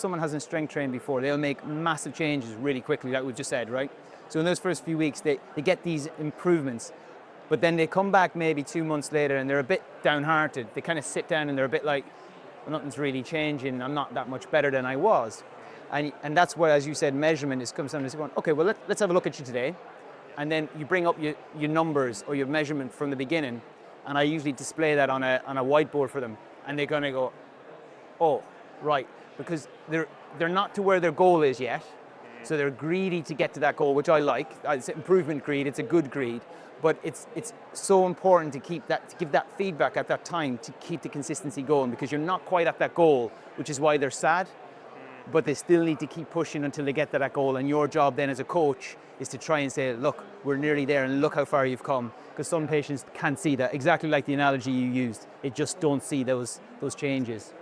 someone hasn't strength trained before, they'll make massive changes really quickly, like we've just said, right? So in those first few weeks, they get these improvements, but then they come back maybe 2 months later and they're a bit downhearted. They kind of sit down and they're a bit like, well, nothing's really changing. I'm not that much better than I was. And that's where, as you said, measurement is comes down to going, okay, well, let's have a look at you today. And then you bring up your numbers or your measurement from the beginning. And I usually display that on a whiteboard for them. And they're going to go, oh, right. Because they're not to where their goal is yet. So they're greedy to get to that goal, which I like. It's improvement greed. It's a good greed. But it's so important to give that feedback at that time to keep the consistency going, because you're not quite at that goal, which is why they're sad. But they still need to keep pushing until they get to that goal. And your job then as a coach is to try and say, look, we're nearly there and look how far you've come. Because some patients can't see that, exactly like the analogy you used. They just don't see those changes.